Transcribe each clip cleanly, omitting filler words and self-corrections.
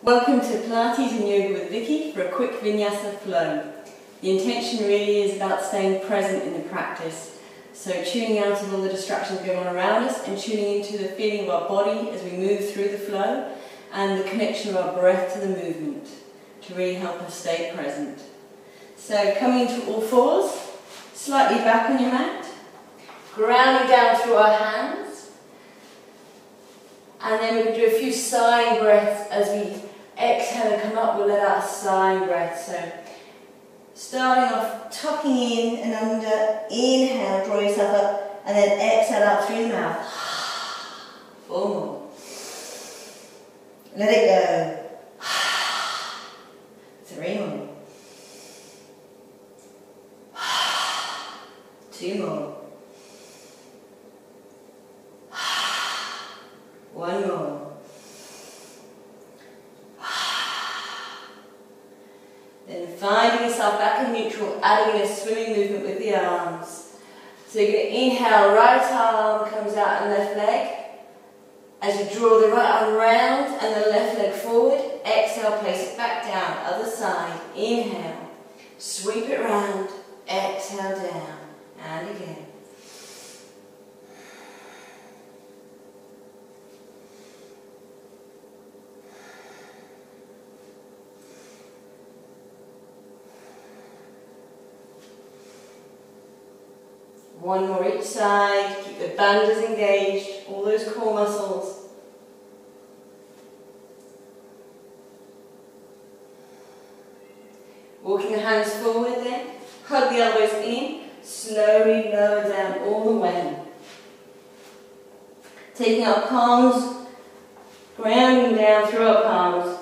Welcome to Pilates and Yoga with Vicky for a quick Vinyasa Flow. The intention really is about staying present in the practice, so tuning out of all the distractions going on around us and tuning into the feeling of our body as we move through the flow and the connection of our breath to the movement to really help us stay present. So coming into all fours, slightly back on your mat, grounding down through our hands, and then we're going to do a few sighing breaths as we exhale and come up. We'll let out a sighing breath. So starting off, tucking in and under, inhale, draw yourself up, and then exhale out through the mouth. 4 more. Let it go. 3 more. 2 more. 1 more. Then finding yourself back in neutral, adding in a swimming movement with the arms. So you're going to inhale, right arm comes out and left leg. As you draw the right arm round and the left leg forward, exhale, place it back down, other side. Inhale, sweep it round, exhale down, and again. One more each side, keep the banders engaged, all those core muscles. Walking the hands forward then, hug the elbows in, slowly lower down all the way. Taking our palms, grounding down through our palms,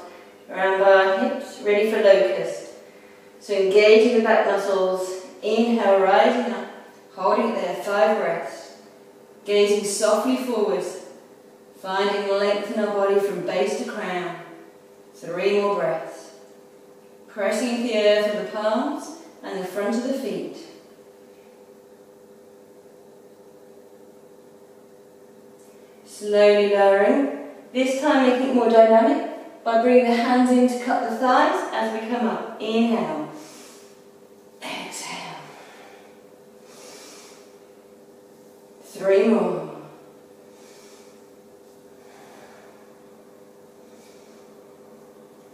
around our hips, ready for locust. So engaging the back muscles, inhale, rising up. Holding it there, 5 breaths. Gazing softly forwards, finding length in our body from base to crown. 3 more breaths. Pressing into the earth with the palms and the front of the feet. Slowly lowering, this time making it more dynamic by bringing the hands in to cut the thighs as we come up. Inhale. Exhale. 3 more.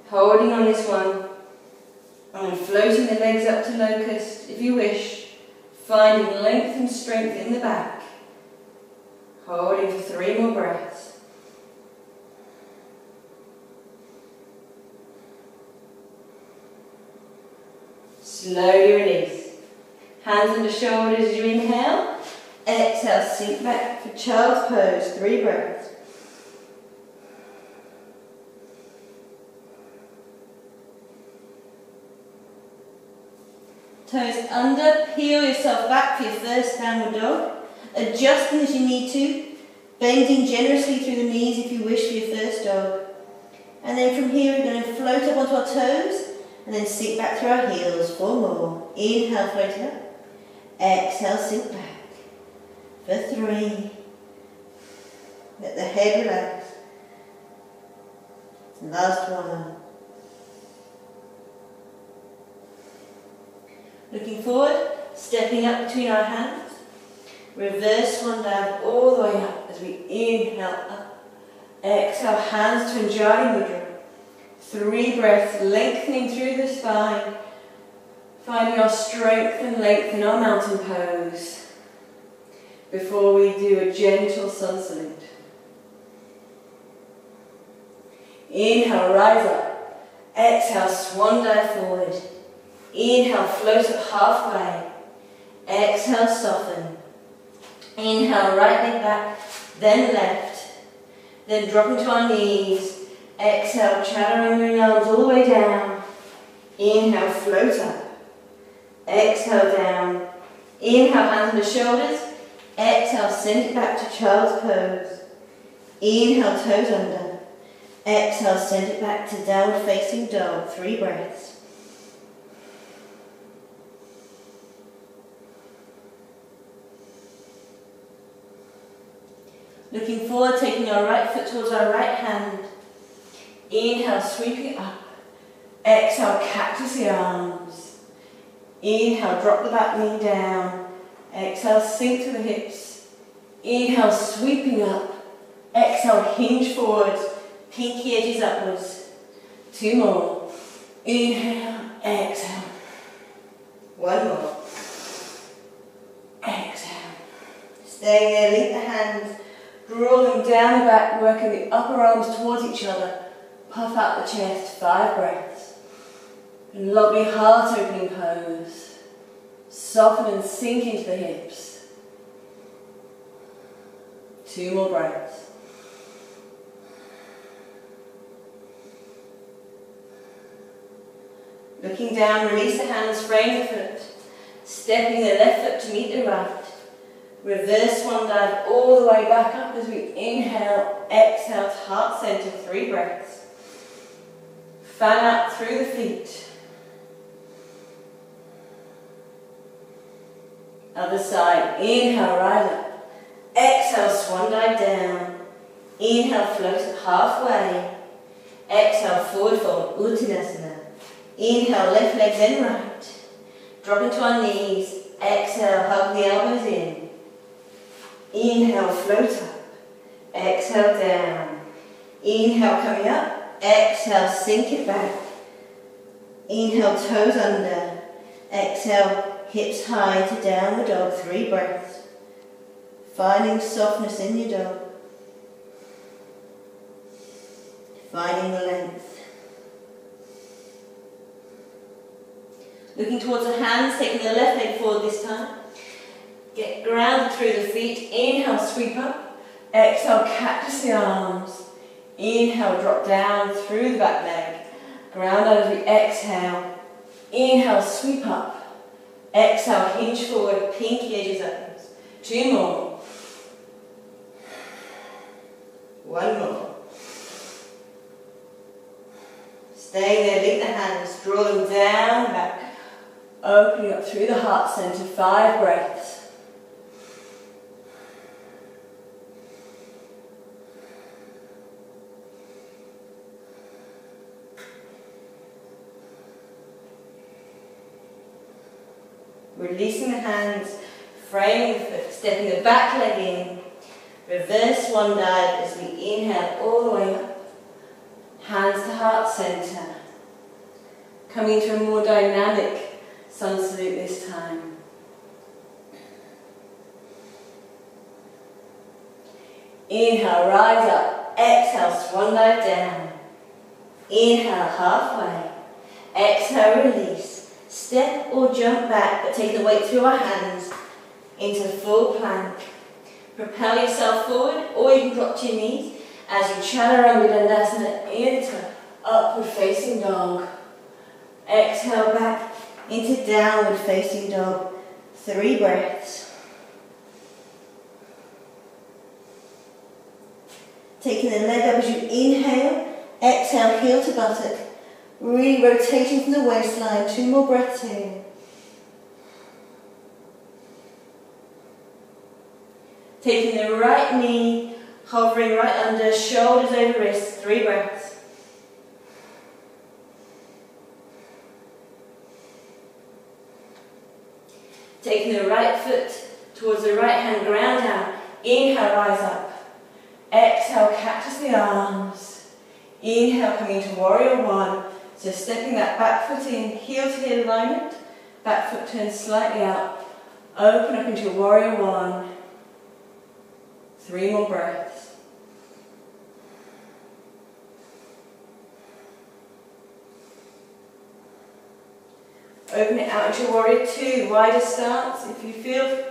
Holding on this one and floating the legs up to locust if you wish, finding length and strength in the back. Holding for 3 more breaths. Slowly release. Hands under shoulders as you inhale. Exhale, sink back for child's pose, 3 breaths. Toes under, peel yourself back for your first downward dog. Adjusting as you need to, bending generously through the knees if you wish for your first dog. And then from here we're going to float up onto our toes and then sink back through our heels, 4 more. Inhale, float up. Exhale, sink back. For 3. Let the head relax. Last one. Looking forward, stepping up between our hands. Reverse one down all the way up as we inhale up. Exhale, hands to Anjali Mudra. 3 breaths, lengthening through the spine. Finding our strength and length in our mountain pose. Before we do a gentle sun salute. Inhale, rise up. Exhale, swan dive forward. Inhale, float up halfway. Exhale, soften. Inhale, right leg back, then left. Then drop into our knees. Exhale, chaturanga arms all the way down. Inhale, float up. Exhale, down. Inhale, hands on the shoulders. Exhale, send it back to child's pose. Inhale, toes under. Exhale, send it back to downward facing dog. 3 breaths. Looking forward, taking our right foot towards our right hand. Inhale, sweeping up. Exhale, cactus the arms. Inhale, drop the back knee down. Exhale, sink to the hips. Inhale, sweeping up. Exhale, hinge forwards. Pinky edges upwards. 2 more. Inhale, exhale. 1 more. Exhale. Staying there, link the hands. Draw them down the back, working the upper arms towards each other. Puff out the chest, 5 breaths. And lovely heart opening pose. Soften and sink into the hips. 2 more breaths. Looking down, release the hands, frame the foot. Stepping the left foot to meet the right. Reverse one dive all the way back up as we inhale, exhale to heart center, 3 breaths. Fan out through the feet. Other side, inhale, rise up. Exhale, swan dive down. Inhale, float up halfway. Exhale, forward fold, koundinyasana. Inhale, left leg then right. Drop into our knees. Exhale, hug the elbows in. Inhale, float up. Exhale, down. Inhale, coming up. Exhale, sink it back. Inhale, toes under. Exhale, hips high to downward dog, 3 breaths. Finding softness in your dog. Finding the length. Looking towards the hands, taking the left leg forward this time. Get grounded through the feet. Inhale, sweep up. Exhale, cactus the arms. Inhale, drop down through the back leg. Ground out as we exhale. Inhale, sweep up. Exhale, hinge forward, pinky edges upwards. 2 more. 1 more. Stay there, link the hands, draw them down, back. Opening up through the heart center, 5 breaths. Releasing the hands, framing the foot, stepping the back leg in. Reverse one dive as we inhale all the way up. Hands to heart center. Coming into a more dynamic sun salute this time. Inhale, rise up. Exhale, swan dive down. Inhale, halfway. Exhale, release. Step or jump back, but take the weight through our hands into full plank. Propel yourself forward, or you can drop to your knees as you chaturanga into upward facing dog. Exhale back into downward facing dog. 3 breaths. Taking the leg up as you inhale, exhale, heel to buttock. Really rotating from the waistline. 2 more breaths here. Taking the right knee, hovering right under, shoulders over wrists. 3 breaths. Taking the right foot towards the right hand, ground down. Inhale, rise up. Exhale, cactus the arms. Inhale, coming into warrior 1. So stepping that back foot in, heel to heel alignment. Back foot turns slightly out. Open up into warrior 1. 3 more breaths. Open it out into warrior 2, wider stance. If you feel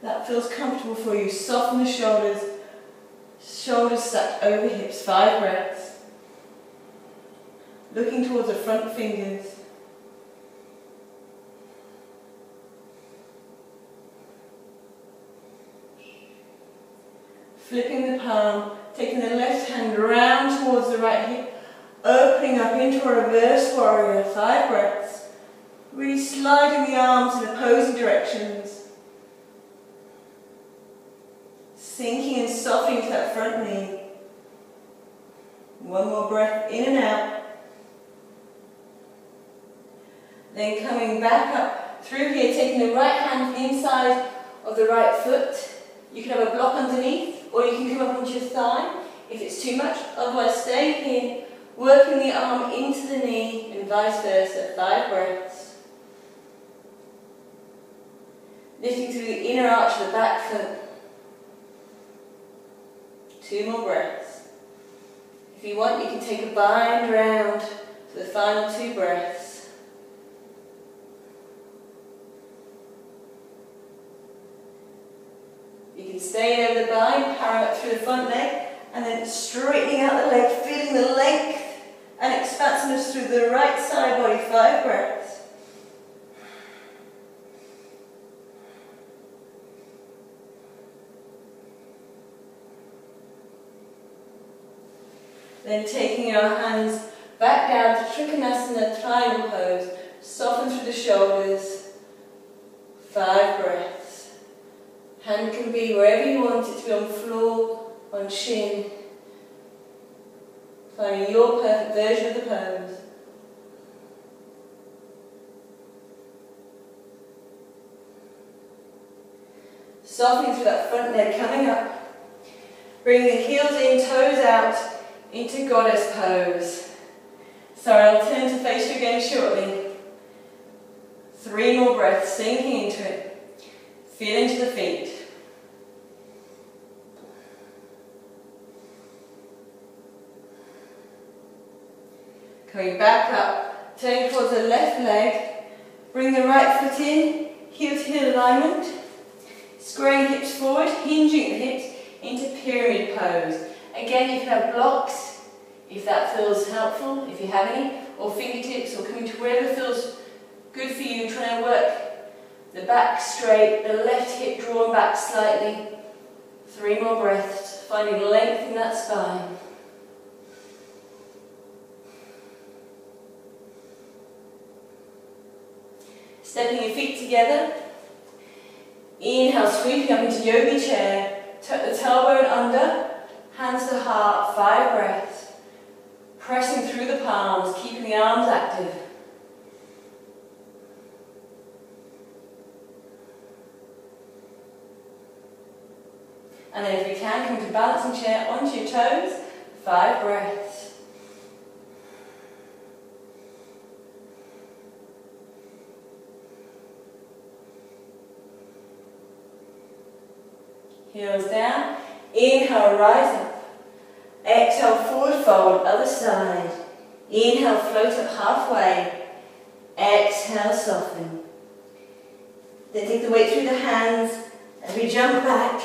that feels comfortable for you, soften the shoulders. Shoulders stacked over hips, 5 breaths. Looking towards the front fingers. Flipping the palm, taking the left hand round towards the right hip, opening up into a reverse warrior, 5 breaths. Really sliding the arms in opposing directions. Sinking and softening to that front knee. One more breath in and out. Then coming back up through here, taking the right hand to the inside of the right foot. You can have a block underneath, or you can come up onto your thigh if it's too much. Otherwise, stay here, working the arm into the knee and vice versa. 5 breaths. Lifting through the inner arch of the back foot. 2 more breaths. If you want, you can take a bind round for the final 2 breaths. You can stay over the bind, power up through the front leg, and then straightening out the leg, feeling the length and expansiveness through the right side body. 5 breaths. Then taking your hands back down to Trikonasana, triangle pose. Soften through the shoulders. 5 breaths. Hand can be wherever you want it to be, on floor, on shin. Finding your perfect version of the pose. Softening through that front leg, coming up. Bringing the heels in, toes out, into goddess pose. Sorry, I'll turn to face you again shortly. 3 more breaths, sinking into it. Feel into the feet. Coming back up, turning towards the left leg. Bring the right foot in, heel to heel alignment. Squaring hips forward, hinging the hips into pyramid pose. Again, you can have blocks if that feels helpful, if you have any, or fingertips, or coming to wherever feels good for you. Trying to work the back straight, the left hip drawn back slightly. 3 more breaths, finding length in that spine. Stepping your feet together. Inhale, sweeping up into yogi chair. Tuck the tailbone under, hands to heart. 5 breaths. Pressing through the palms, keeping the arms active. And then if you can, come to balancing chair onto your toes. 5 breaths. Heels down. Inhale, rise up. Exhale, forward fold, other side. Inhale, float up halfway. Exhale, soften. Then take the weight through the hands as we jump back.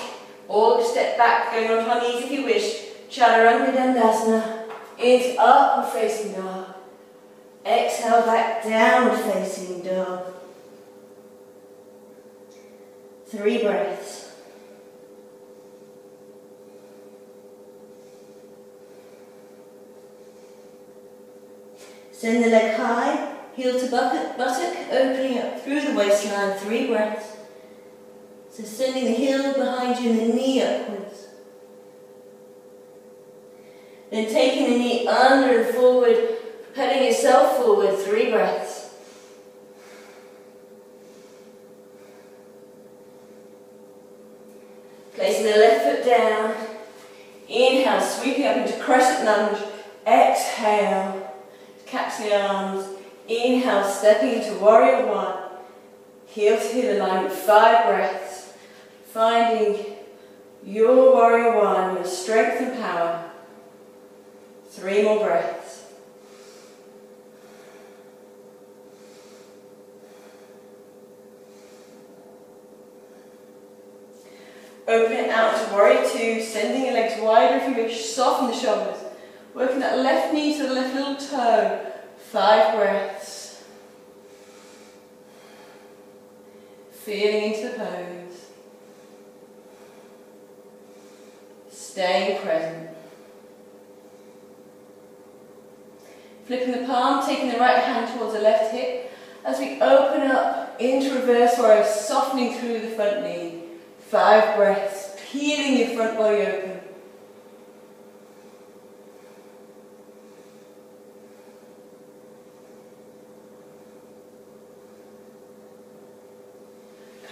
Or step back, going onto our knees if you wish. Chaturanga Dandasana. Into upward facing dog. Exhale, back downward facing dog. 3 breaths. Send the leg high, heel to buttock, opening up through the waistline. 3 breaths. So sending the heel behind you and the knee upwards. Then taking the knee under and forward, propelling yourself forward. 3 breaths. Placing the left foot down. Inhale, sweeping up into crescent lunge. Exhale. Catch the arms. Inhale, stepping into warrior 1. Heel to heel alignment. 5 breaths. Finding your warrior 1, your strength and power. 3 more breaths. Open it out to warrior 2, sending your legs wider if you wish. Soften the shoulders. Working that left knee to the left little toe. 5 breaths. Feeling into the pose. Staying present. Flipping the palm, taking the right hand towards the left hip. As we open up into reverse warrior, softening through the front knee. 5 breaths. Peeling your front body open.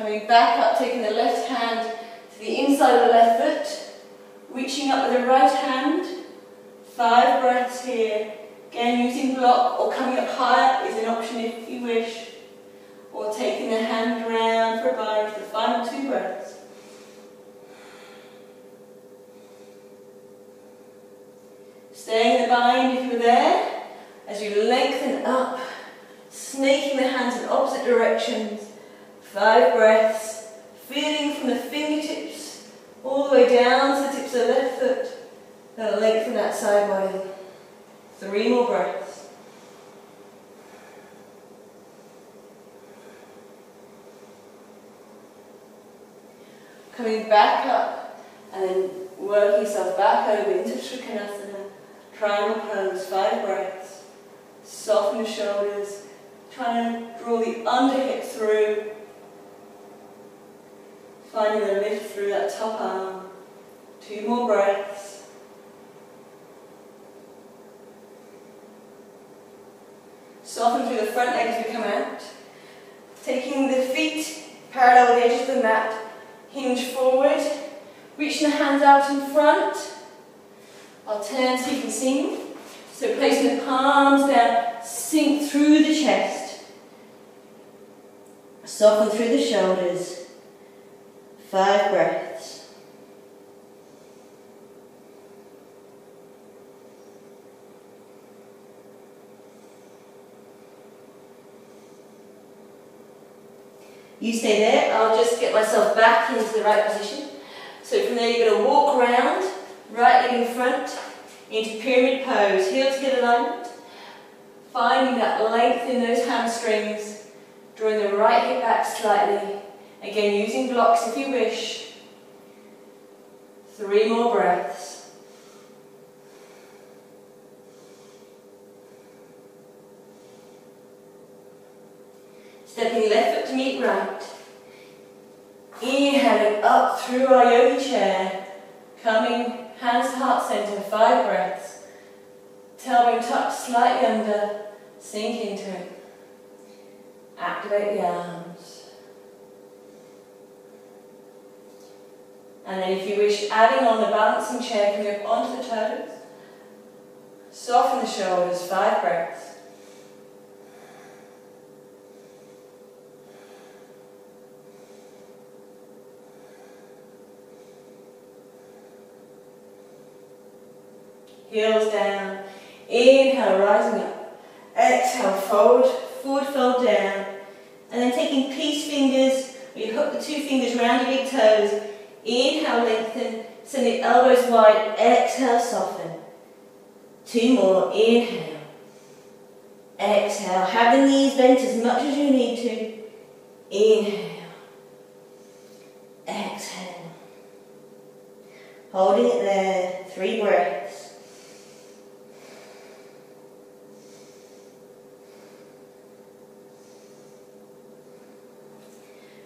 Coming back up, taking the left hand to the inside of the left foot, reaching up with the right hand. 5 breaths here. Again, using block or coming up higher is an option if you wish. Or taking the hand round for a bind for the final 2 breaths. Staying in the bind if you're there, as you lengthen up, snaking the hands in opposite directions. 5 breaths, feeling from the fingertips all the way down to the tips of the left foot. Then lengthen that side body. 3 more breaths. Coming back up and then working yourself back over into Trikonasana. Triangle pose, 5 breaths. Soften the shoulders. Trying to draw the underhip through. Finding the lift through that top arm. 2 more breaths. Soften through the front leg as we come out. Taking the feet parallel with the edge of the mat. Hinge forward. Reaching the hands out in front. I'll turn so you can see me. So placing the palms down, sink through the chest. Soften through the shoulders. 5 breaths. You stay there, I'll just get myself back into the right position. So from there you're going to walk around, right leg in front, into pyramid pose, heel to heel alignment. Finding that length in those hamstrings, drawing the right hip back slightly. Again, using blocks if you wish. 3 more breaths. Stepping left foot to meet right. Inhaling up through our yogi chair. Coming hands to heart center, 5 breaths. Tailbone tucked slightly under. Sink into it. Activate the arms. And then if you wish, adding on the balancing chair, coming up onto the toes. Soften the shoulders, 5 breaths. Heels down. Inhale, rising up. Exhale, forward fold down. And then taking peace fingers, where you hook the 2 fingers around your big toes. Inhale, lengthen. Send the elbows wide. Exhale, soften. 2 more. Inhale. Exhale. Have the knees bent as much as you need to. Inhale. Exhale. Holding it there. 3 breaths.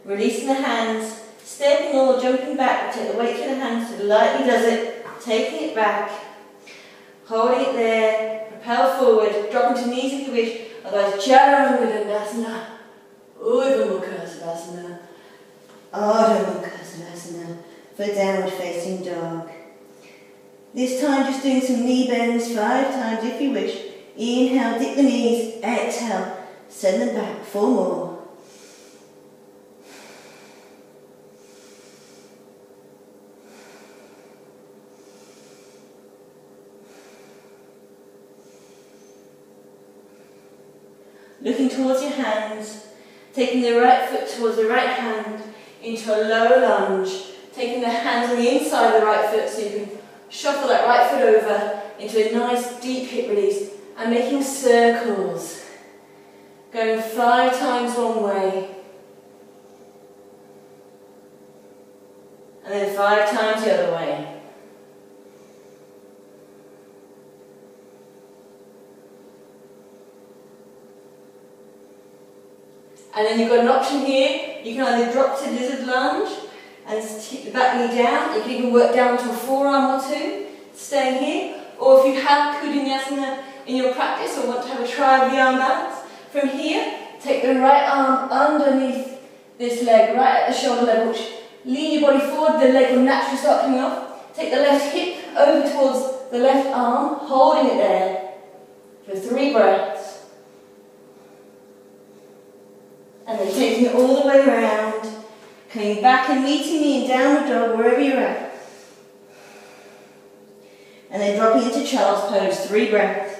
Releasing the hands, stepping or jumping back, take the weight through the hands, so lightly does it, taking it back, holding it there, propel forward, drop into knees if you wish, otherwise Chaturanga, Urdhva Mukha Savasana, Ardha Mukha Savasana, for downward facing dog. This time just doing some knee bends 5 times if you wish. Inhale, dip the knees, exhale, send them back, 4 more. Looking towards your hands, taking the right foot towards the right hand into a low lunge, taking the hands on the inside of the right foot so you can shuffle that right foot over into a nice deep hip release and making circles. Going 5 times one way and then 5 times the other way. And then you've got an option here, you can either drop to lizard lunge and keep the back knee down, you can even work down to a forearm or 2, staying here, or if you have koundinyasana in your practice or want to have a try of the arm balance, from here, take the right arm underneath this leg right at the shoulder level. Lean your body forward, the leg will naturally start coming off. Take the left hip over towards the left arm, holding it there for 3 breaths. And then taking it all the way around, coming back and meeting me in downward dog wherever you're at. And then dropping into child's pose, 3 breaths.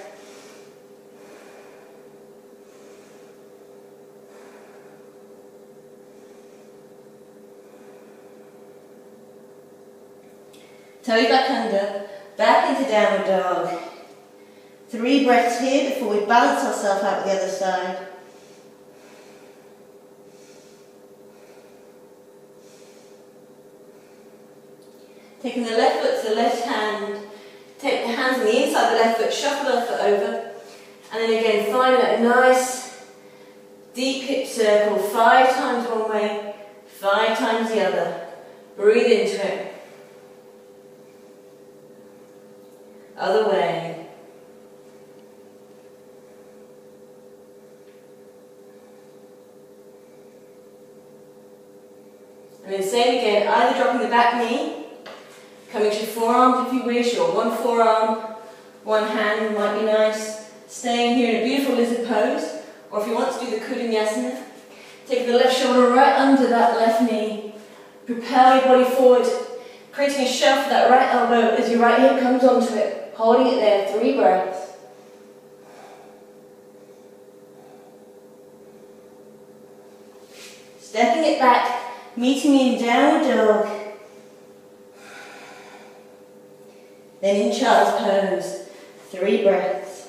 Toes back under, back into downward dog. 3 breaths here before we balance ourselves out with the other side. Taking the left foot to the left hand, take the hands on the inside of the left foot, shuffle the left foot over, and then again finding that nice deep hip circle, 5 times one way, 5 times the other. Breathe into it. Other way. And then same again, either dropping the back knee, coming to your forearms if you wish, or one forearm, one hand might be nice. Staying here in a beautiful lizard pose, or if you want to do the koundinyasana, take the left shoulder right under that left knee. Propel your body forward, creating a shelf for that right elbow as your right hip comes onto it. Holding it there, 3 breaths. Stepping it back, meeting me in downward dog. Then in child's pose, 3 breaths.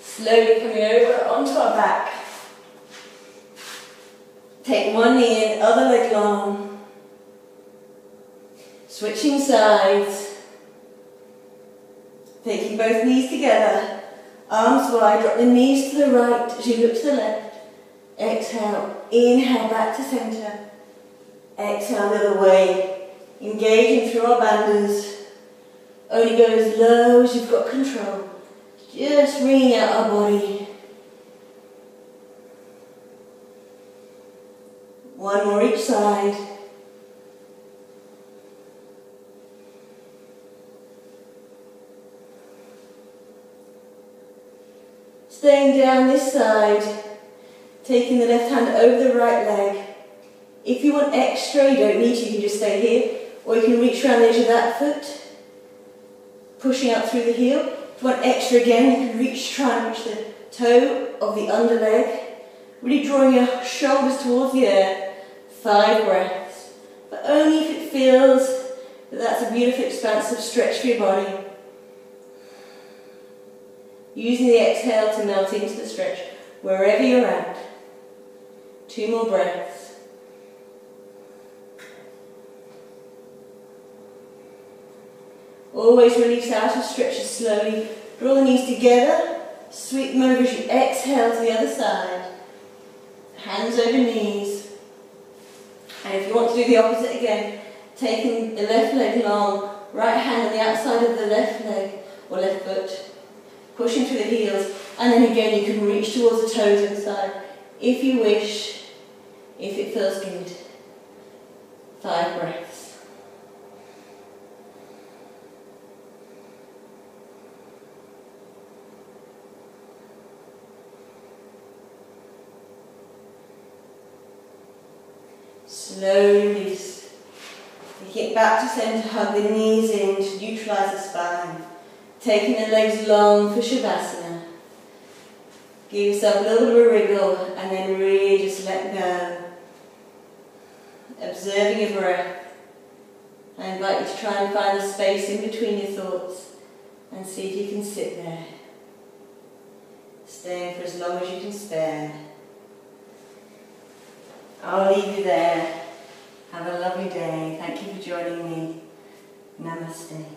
Slowly coming over onto our back. Take one knee in, other leg long. Switching sides. Taking both knees together. Arms wide, drop the knees to the right as you look to the left. Exhale, inhale back to centre. Exhale the other way. Engaging through our bandhas. Only go as low as you've got control. Just wringing out our body. One more each side. Staying down this side, taking the left hand over the right leg. If you want extra, you don't need to, you can just stay here, or you can reach around the edge of that foot, pushing out through the heel. If you want extra again, you can try and reach the toe of the under leg, really drawing your shoulders towards the air. 5 breaths, but only if it feels that that's a beautiful expansive stretch for your body. Using the exhale to melt into the stretch wherever you're at. 2 more breaths. Always release out of stretches slowly. Draw the knees together, sweep them over as you exhale to the other side. Hands over knees. And if you want to do the opposite again, taking the left leg long, right hand on the outside of the left leg or left foot, pushing through the heels, and then again you can reach towards the toes inside if you wish, if it feels good. 5 breaths. Slowly release. Take it back to centre, hug the knees in to neutralise the spine. Taking the legs long for Shavasana. Give yourself a little bit of a wriggle and then really just let go. Observing your breath. I invite you to try and find the space in between your thoughts and see if you can sit there. Staying for as long as you can spare. I'll leave you there. Have a lovely day. Thank you for joining me. Namaste.